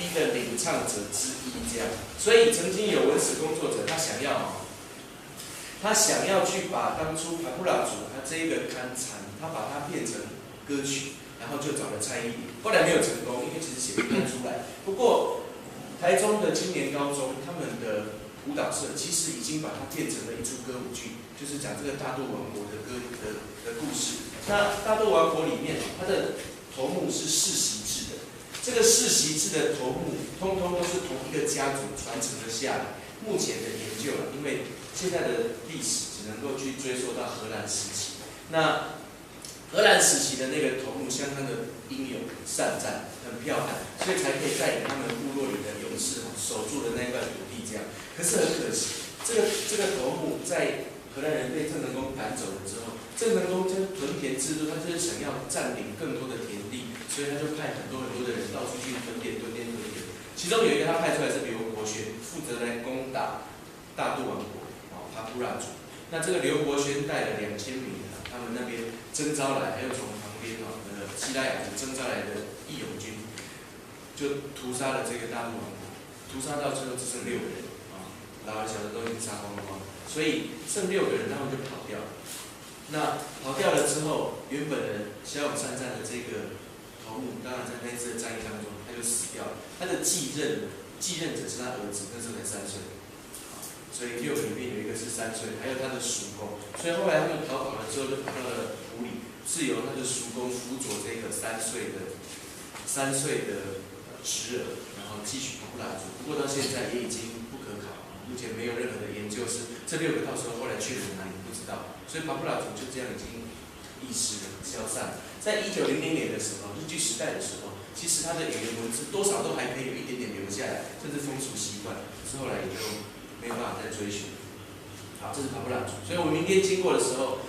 一的领唱者之一，这样。所以曾经有文史工作者，他想要去把当初帕布拉族他这一个刊残，他把它变成歌曲，然后就找了蔡依林，后来没有成功，因为其实写不太出来。不过台中的青年高中他们的舞蹈社其实已经把它变成了一出歌舞剧，就是讲这个大肚王国的故事。那大肚王国里面，它的头目是世袭制的，这个世袭制的头目，通通都是同一个家族传承了下来。目前的研究因为现在的历史只能够去追溯到荷兰时期，那荷兰时期的那个头目相当的英勇善战，很漂亮，所以才可以带领他们部落里的勇士守住了那块土地。这样，可是很可惜，这个头目在荷兰人被郑成功赶走了之后，郑成功就是屯田制度，他就是想要占领更多的田地，所以他就派很多的人到处去屯田。其中有一个他派出来是刘伯轩，负责来攻打大肚王国，帕布拉族。那这个刘伯轩带了2000名他们那边征召来，还有从旁边西拉雅族征召来的义勇军，就屠杀了这个大肚王国，屠杀到最后只剩6个人老的小的都已经杀光光，所以剩6个人，他们就跑掉了。那跑掉了之后，原本的骁勇善战的这个头目，当然在那次的战役当中，他就死掉了。他的继任者是他儿子，那时候才3岁，所以6个里面有一个是3岁，还有他的叔公。所以后来他们逃跑了之后，就跑到了湖里，是由他的叔公辅佐这个3岁的侄儿，然后继续帕布拉族。不过到现在也已经不可考，目前没有任何的研究是这6个到时候后来去了哪里不知道。所以帕布拉族就这样已经遗失了、消散了。在1900年的时候，日据时代的时候，其实它的语言文字多少都还可以有一点点留下来，甚至风俗习惯，可是后来也就没有办法再追寻。好，这是帕布拉族。所以我明天经过的时候，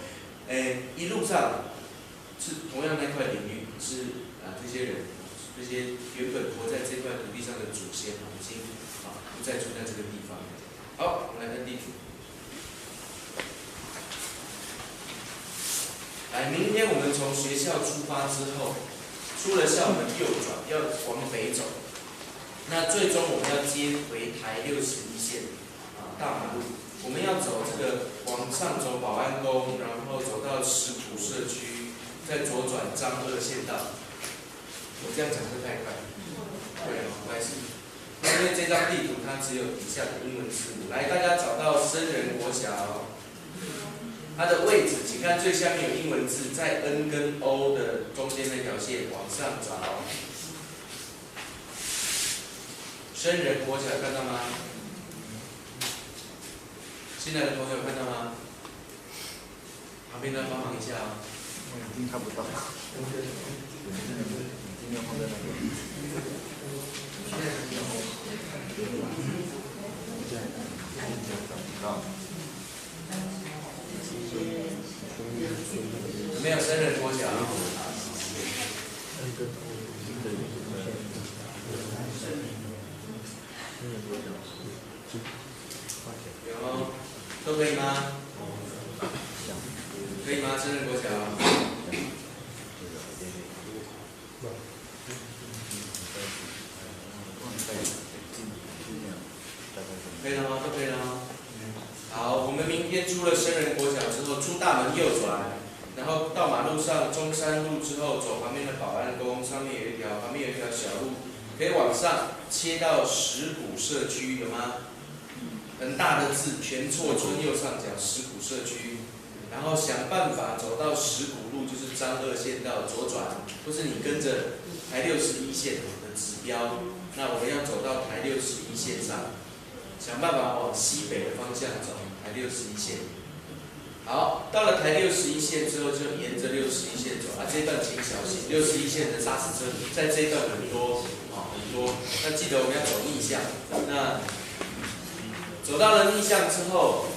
一路上是同样那块领域，是这些人，这些原本活在这块土地上的祖先已经不再住在这个地方。好，我们来看地图。来，明天我们从学校出发之后，出了校门右转，要往北走。那最终我们要接回台61线大马路。我们要走这个往上走保安宫，然后走到石浦社区，再左转彰二县道。我这样讲会太快？对，不好意思，因为这张地图它只有以下的英文字母。来，大家找到深仁国小。它的位置，请看最下面有英文字，在 N 跟 O 的中间那条线往上找。深仁国小看到吗？新来的朋友看到吗？旁边的帮忙一下啊。已经看不到。今天放在那边。没有深仁国小。有，都可以吗？可以吗？深仁国小。可以了吗？都可以了吗？好，我们明天出了深仁国小之后，出大门右转，然后到马路上中山路之后，走旁边的保安宫，旁边有一条小路，可以往上切到石浦社区，有吗？很大的字，全错村右上角石浦社区，然后想办法走到石浦路，就是彰二县道左转，或是你跟着台61线的指标，那我们要走到台61线上。想办法往西北的方向走，台61线。好，到了台61线之后，就沿着61线走这一段请小心，61线的砂石车在这一段很多很多。那记得我们要走逆向。那走到了逆向之后，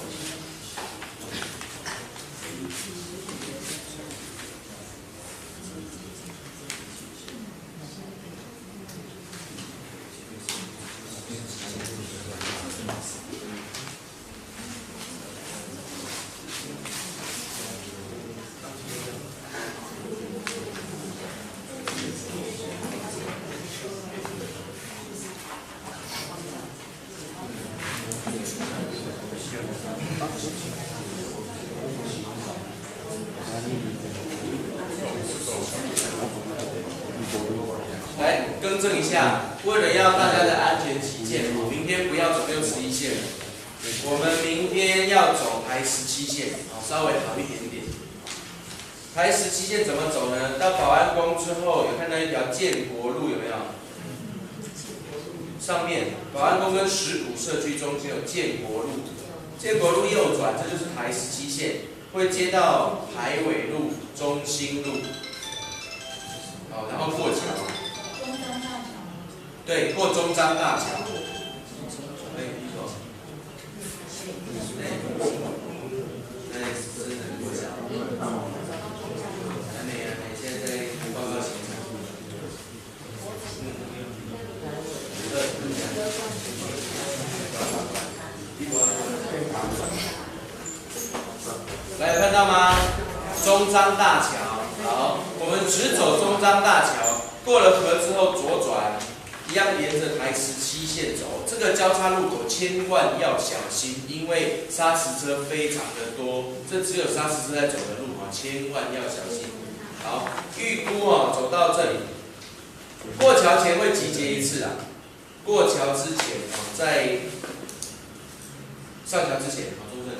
更正一下，为了要大家的安全起见，明天不要走61线，我们明天要走台17线，稍微好一点点。台17线怎么走呢？到保安宫之后，有看到一条建国路有没有？上面保安宫跟石鼓社区中间有建国路，建国路右转，这就是台17线，会接到台尾路、中兴路，然后过桥。中山大桥。对，过中彰大桥。来，有看到吗？中彰大桥，好，我们直走中彰大桥，过了河之后左转，一样沿着台17线走。这个交叉路口千万要小心，因为砂石车非常的多，这只有砂石车在走的路啊，千万要小心。好，预估走到这里，过桥前会集结一次啊。过桥之前在上桥之前，中正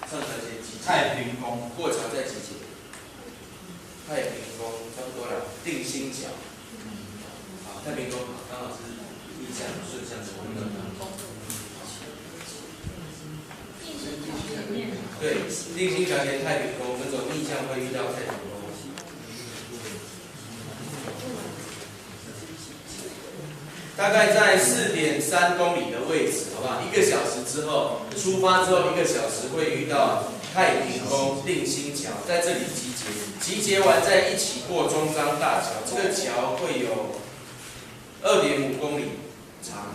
上桥前集结。太平宫过桥再集结。太平宫差不多了，定心桥。好，太平宫好，刚好是逆向顺向的功能。对，定心桥前太平宫，我们走逆向会遇到太平宫。大概在4.3公里的位置，好不好？1个小时之后出发之后，1个小时会遇到太平宫、定心桥，在这里集结。集结完再一起过中彰大桥，这个桥会有2.5公里长。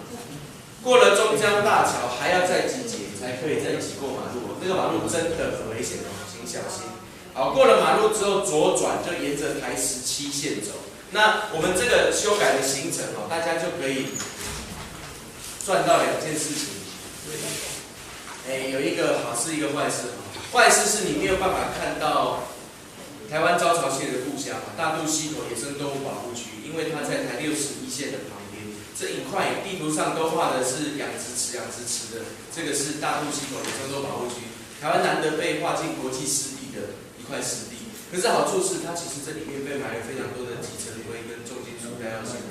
过了中彰大桥还要再集结，才可以在一起过马路。这个马路真的很危险哦，请小心。好，过了马路之后左转，就沿着台17线走。那我们这个修改的行程大家就可以赚到2件事情。有一个好事，一个坏事。坏事是你没有办法看到台湾招潮蟹的故乡大肚溪口野生动物保护区，因为它在台61线的旁边。这一块地图上都画的是养殖池的，这个是大肚溪口野生动物保护区。台湾难得被划进国际湿地的一块湿地。可是好处是，它其实这里面被埋了非常多的集成灰跟重金属带药性，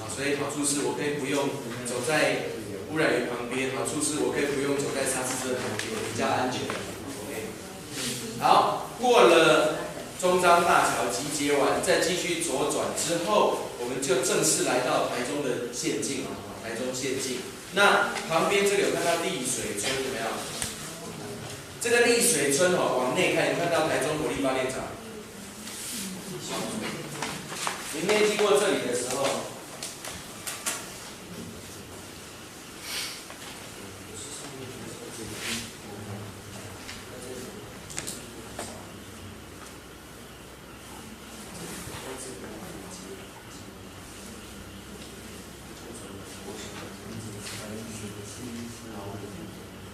所以好处是我可以不用走在污染源旁边，好处是我可以不用走在砂石车旁边，比较安全。OK， 好，过了中彰大桥集结完，再继续左转之后，我们就正式来到台中的县境台中县境。那旁边这个有看到丽水村有没有？这个丽水村往内看，有看到台中火力发电厂。明天经过这里的时候，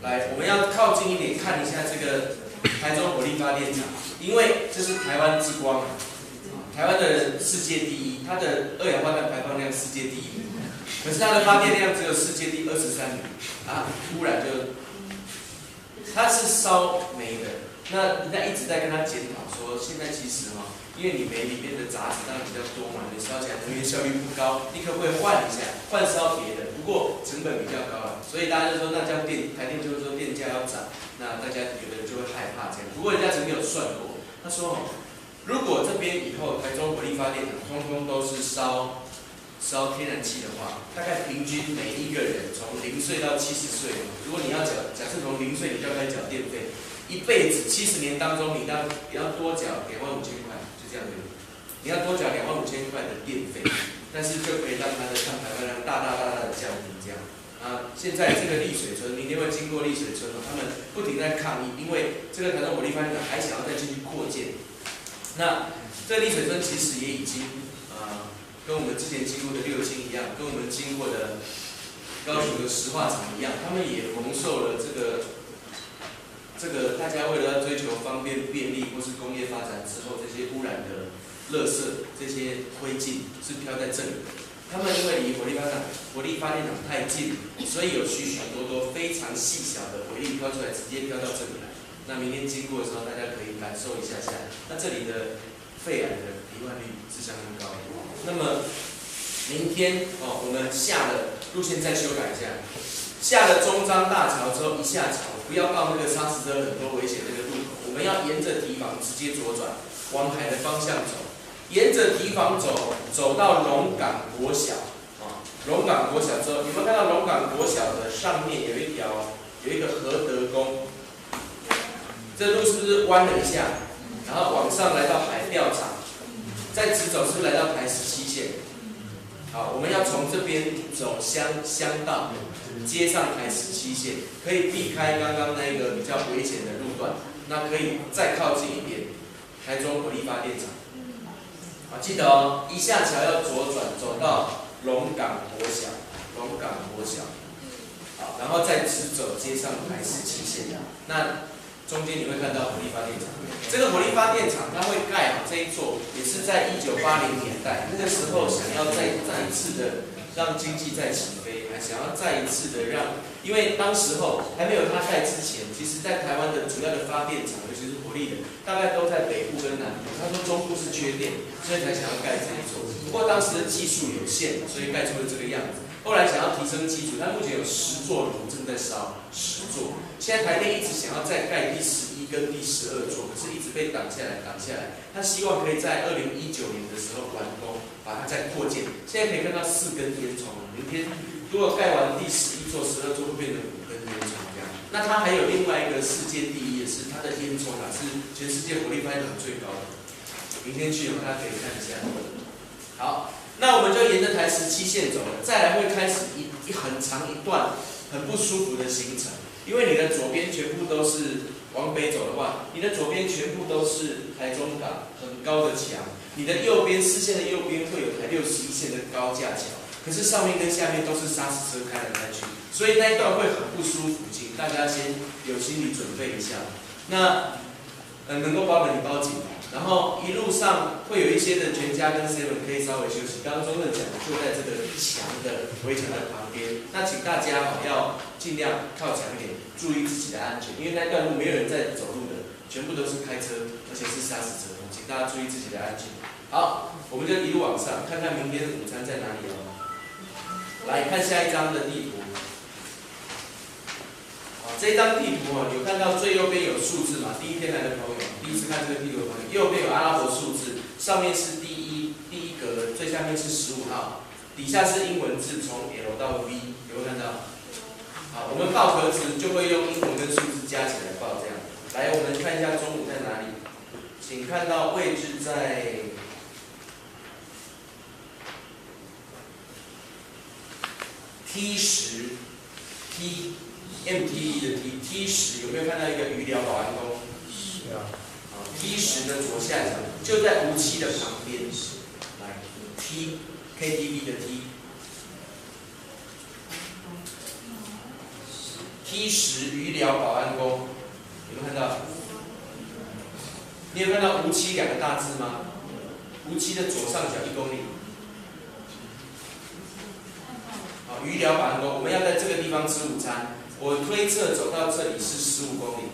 来，我们要靠近一点看一下这个台中火力发电厂，因为这是台湾之光。台湾的世界第一，它的2氧化碳排放量世界第一，可是它的发电量只有世界第23名污染就，它是烧煤的，那人家一直在跟他检讨说，现在其实因为你煤里面的杂质当然比较多嘛，你烧起来能源效率不高，你可不可以换一下，换烧别的？不过成本比较高了，所以大家就说那这样台电就会说电价要涨，那大家有的人就会害怕这样。不过人家曾经有算过，他说如果这边以后台中火力发电厂通通都是烧天然气的话，大概平均每一个人从0岁到70岁，如果你要假设从0岁你就要开始缴电费，一辈子70年当中你要多缴25000块，就这样子，你要多缴25000块的电费，但是就可以让它的碳排放量大的降低这样。现在这个丽水村，明天会经过丽水村他们不停在抗议，因为这个台中火力发电厂还想要再继续扩建。那这个丽水村其实也已经跟我们之前经过的6轻一样，跟我们经过的高雄的石化厂一样，他们也蒙受了这个大家为了要追求方便便利或是工业发展之后，这些污染的垃圾、这些灰烬是飘在这里的。他们因为离火力发电厂太近，所以有许许多多非常细小的微粒飘出来，直接飘到这里来。那明天经过的时候，大家可以感受一下。那这里的肺癌的罹患率是相当高的。那么明天我们下了路线再修改一下，下了中彰大桥之后一下桥，不要到那个砂石车很多危险那个路口，我们要沿着堤防直接左转，往海的方向走。沿着堤防走到龙岗国小龙岗国小之后，有没有看到龙岗国小的上面有一个和德宫？这路是不是弯了一下？然后往上来到海钓场，再直走是不是来到台17线？好，我们要从这边走乡道，接上台17线，可以避开刚刚那个比较危险的路段，那可以再靠近一点台中火力发电厂。好，记得哦，一下桥要左转走到龙岗国小，好，然后再直走接上台17线。那中间你会看到火力发电厂，这个火力发电厂它会盖好这一座，也是在1980年代，那个时候想要再一次的让经济再起飞，还想要再一次的让，因为当时候还没有它盖之前，其实在台湾的主要的发电厂，尤其是火力的，大概都在北部跟南部。他说中部是缺电，所以才想要盖这一座。不过当时的技术有限，所以盖出了这个样子。后来想要提升基础，它目前有10座炉正在烧，10座。现在台电一直想要再盖第11跟第12座，可是一直被挡下来。他希望可以在2019年的时候完工，把它再扩建。现在可以看到4根烟囱，明天如果盖完第11座、12座，会变成5根烟囱这样。那它还有另外一个世界第一的是它的烟囱是全世界火力发电厂最高的。明天去大家可以看一下。好。那我们就沿着台17线走了，再来会开始很长一段很不舒服的行程，因为你的左边全部都是往北走的话，你的左边全部都是台中港很高的墙，你的右边视线的右边会有台61线的高架桥，可是上面跟下面都是砂石车开来开去，所以那一段会很不舒服，请大家先有心理准备一下。那能够包的你包紧。然后一路上会有一些的全家跟 7 可以稍微休息。刚刚中正讲的就在这个围墙的旁边。那请大家要尽量靠墙一点，注意自己的安全，因为那段路没有人在走路的，全部都是开车，而且是砂石车，请大家注意自己的安全。好，我们就一路往上，看看明天的午餐在哪里哦。来看下一张的地图。这张地图有看到最右边有数字嘛？第一天来的朋友，第一次看这个地图的朋友，右边有阿拉伯数字，上面是第一格，最下面是15号，底下是英文字从 L 到 V， 有没有看到？好，我们报盒子就会用英文跟数字加起来报这样。来，我们看一下中午在哪里，请看到位置在T10 MTE 的 T10 有没有看到一个鱼寮保安宫？是啊。T10 的左下角就在57的旁边。来 KTV 的 T。T10 鱼寮保安宫有没有看到？你有看到572个大字吗？57的左上角1公里。鱼寮保安宫，我们要在这个地方吃午餐。我推测走到这里是15公里，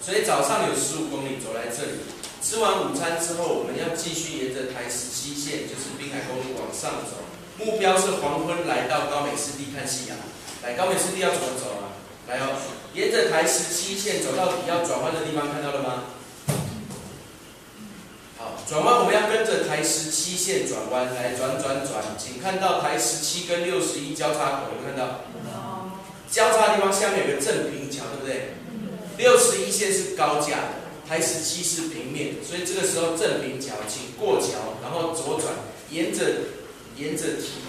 所以早上有15公里走来这里。吃完午餐之后，我们要继续沿着台17线，就是滨海公路往上走。目标是黄昏来到高美湿地看夕阳。来，高美湿地要怎么走啊？来哦，沿着台17线走到底要转弯的地方，看到了吗？好，转弯我们要跟着台17线转弯，来转，请看到台17跟61交叉口，有没有看到？交叉的地方下面有个正平桥，对不对？61线是高架的，台17是平面，所以这个时候正平桥，请过桥，然后左转，沿着堤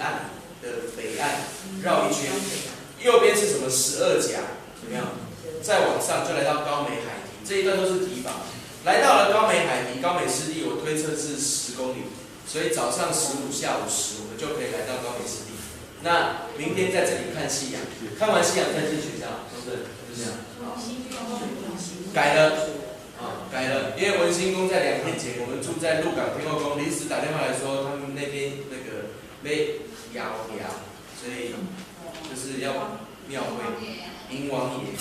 岸的北岸绕一圈，右边是什么？12甲，有没有？再往上就来到高美海堤，这一段都是堤防。来到了高美海堤、高美湿地，我推测是10公里，所以早上15，下午10，我们就可以来到高美湿地。那明天在这里看夕阳，看完夕阳再进学校，是不是？就这样。改了，改了，因为文心宫在2天前，我们住在鹿港天后宫，临时打电话来说他们那边那个被摇，所以就是要庙会迎王爷，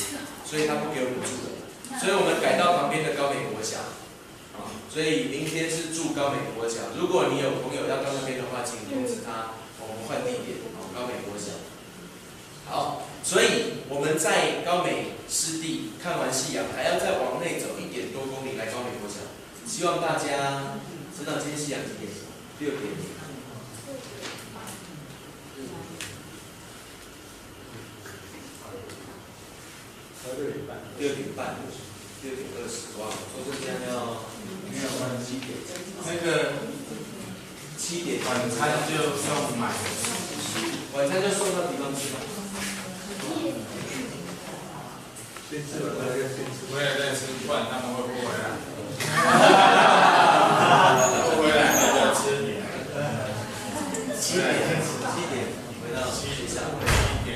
所以他不给我们住了，所以我们改到旁边的高美国小。所以明天是住高美国小，如果你有朋友要到那边的话，请通知他，我们换地点，高美国小。好，所以我们在高美湿地看完夕阳，还要再往内走1点多公里来高美国小。希望大家知道今天夕阳几点？6点。6点半，6点20，哇，说这样要。没有关系。那个7点晚餐就用买的，晚餐就送到地方去了。先吃完再先吃。回来再吃，不然他们会不回来。不回来那就吃你。7点回到学校。7点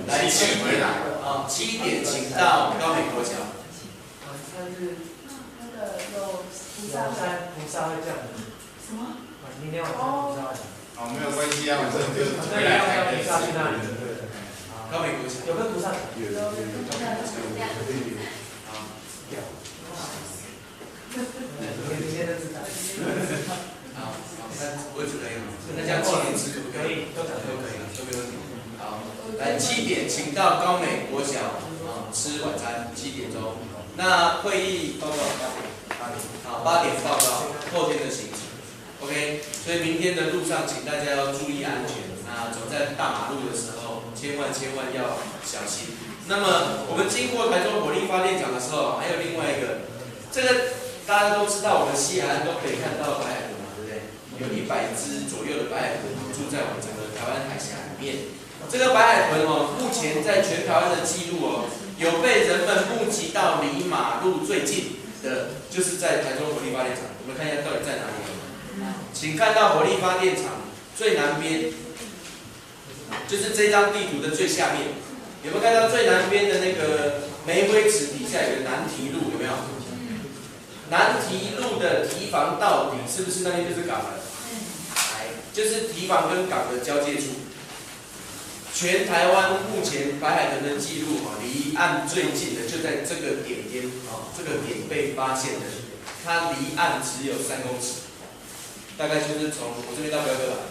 来请回来。啊，7点请到高美国小。晚餐是那个有菩萨会降临。什么？明天晚上菩萨会降临。哦，没有关系啊，反正就那回来要才可以菩萨去那里，吃。对对。高美国小。有跟菩萨。有。明天就知道。好，那我只可以吗？那这样7点吃可不可以？都可以，都没问题。好，来7点请到高美国小吃晚餐，7点钟。那会议报告8点。好，8点报告后天的行程。OK， 所以明天的路上，请大家要注意安全。走在大马路的时候，千万要小心。那么我们经过台中火力发电厂的时候，还有另外一个，这个大家都知道，我们西海岸都可以看到白海豚嘛，对不对？有100只左右的白海豚住在我们整个台湾海峡里面。这个白海豚目前在全台湾的记录有被人们目击到离马路最近的，就是在台中火力发电厂。我们看一下到底在哪里。请看到火力发电厂最南边，就是这张地图的最下面，有没有看到最南边的那个玫瑰池底下有个南堤路？有没有？南堤路的堤防到底是不是那边就是港了？就是堤防跟港的交界处。全台湾目前白海豚的记录离岸最近的就在这个点边这个点被发现的，它离岸只有3公尺，大概就是从我这边到标哥吧，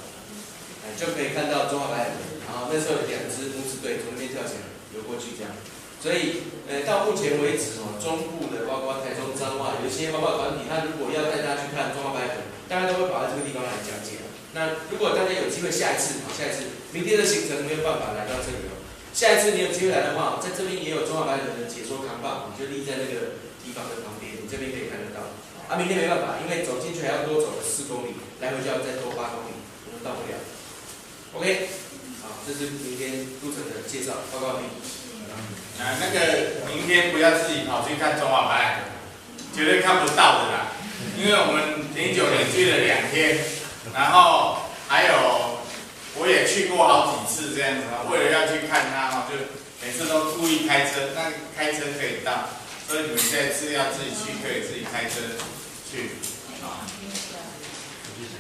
就可以看到中华白海豚。然后那时候有2只母子队从那边跳起来游过去这样。所以到目前为止中部的包括台中彰化有一些包括团体，他如果要带大家去看中华白海豚，大家都会跑到这个地方来讲解。那如果大家有机会下一次，明天的行程没有办法来到这里下一次你有机会来的话，在这边也有中华白海豚的解说扛棒，你就立在那个堤防的旁边，你这边可以看得到。明天没办法，因为走进去还要多走4公里，来回就要再多8公里，我们到不了。OK， 好，这是明天路程的介绍报告完毕。那个明天不要自己跑去看中华白海豚，绝对看不到的啦，因为我们09年去了2天，然后还有我也去过好几次这样子为了要去看它就每次都故意开车，那开车可以到，所以你们这次要自己去，可以自己开车去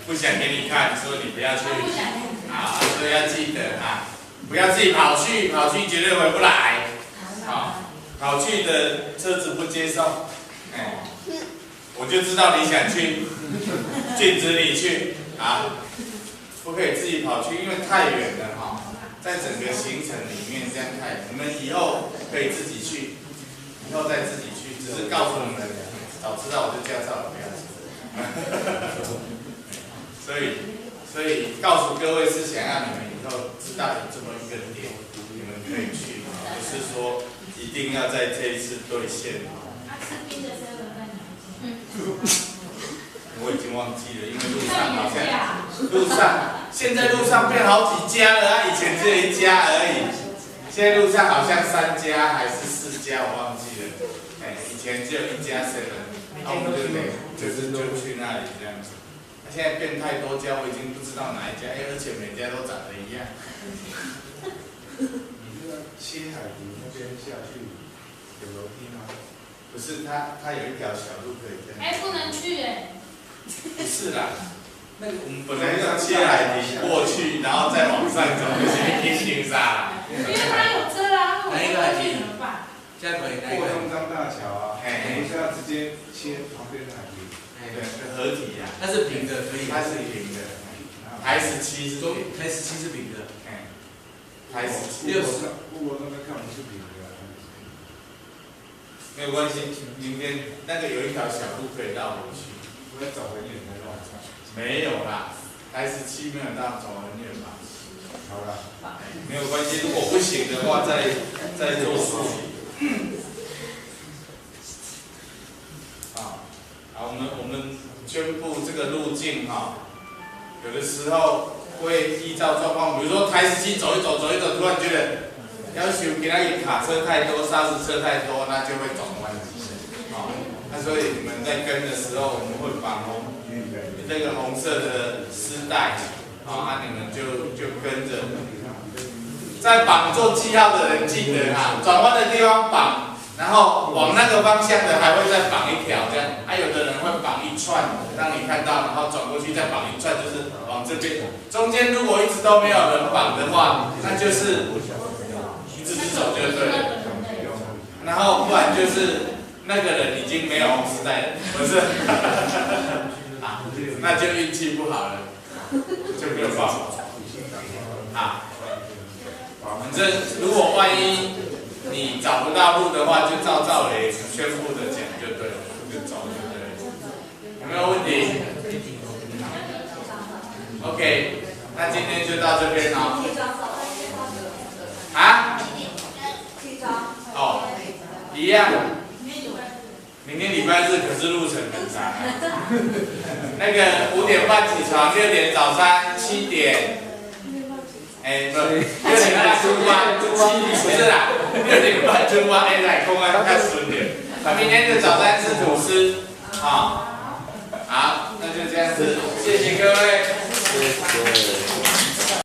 不想给你看，说你不要去所以要记得不要自己跑去绝对回不来。跑去的车子不接送，我就知道你想去，禁止你去不可以自己跑去，因为太远了在整个行程里面这样太远，你们以后可以自己去，以后再自己去，只是告诉你们，早知道我就驾照了，不要去。所以告诉各位是想让你们以后知道有这么一个点，你们可以去，不是说一定要在这一次兑现。我已经忘记了，因为路上好像现在路上变好几家了以前只有1家而已，现在路上好像3家还是4家，我忘记了。以前只有1家7，我们就去那里这样子。现在变太多家，我已经不知道哪一家，而且每家都长得一样。切海堤那边下去有楼梯吗？不是，它有一条小路可以这样。哎，不能去哎。不是啦，那个我们本来要切海堤过去，然后再往上走，就是平行沙。因为它有车啊，哪一个海堤怎么办？现在可以那过个，中章大桥啊，我们是要直接切旁边的海堤。对，合体呀，它是平的，可以。它是平的，台17是中平，台17是平的，台17。不过那边看不是平的。没有关系，明天那个有一条小路可以绕回去。我要找很远才绕。没有啦，台17没有到走很远吧？好了，没有关系，如果不行的话，再做事情。好，我们宣布这个路径哈，有的时候会依照状况，比如说台17走一走，突然觉得要求给他卡车太多、砂石车太多，那就会转弯。那所以你们在跟的时候，我们会绑这个红色的丝带，你们就跟着。在绑做记号的人记得转弯的地方绑，然后往那个方向的还会再绑一条这样。有的人会绑一串，让你看到，然后转过去再绑一串，就是往这边。中间如果一直都没有人绑的话，那就是自己走就对了。然后不然就是那个人已经没有红丝带了，不是？那就运气不好了，就没有办法。反正如果万一你找不到路的话，就照赵雷宣布的讲就对了，就走就对了。有没有问题 ？OK， 那今天就到这边哦。一样。明天礼拜日可是路程很长。那个5点半起床，6点早餐，7点。不，6点半出发，不是啦，6点半出发，来公安看准点。明天的早餐吃吐司，好，那就这样子，谢谢各位。谢谢。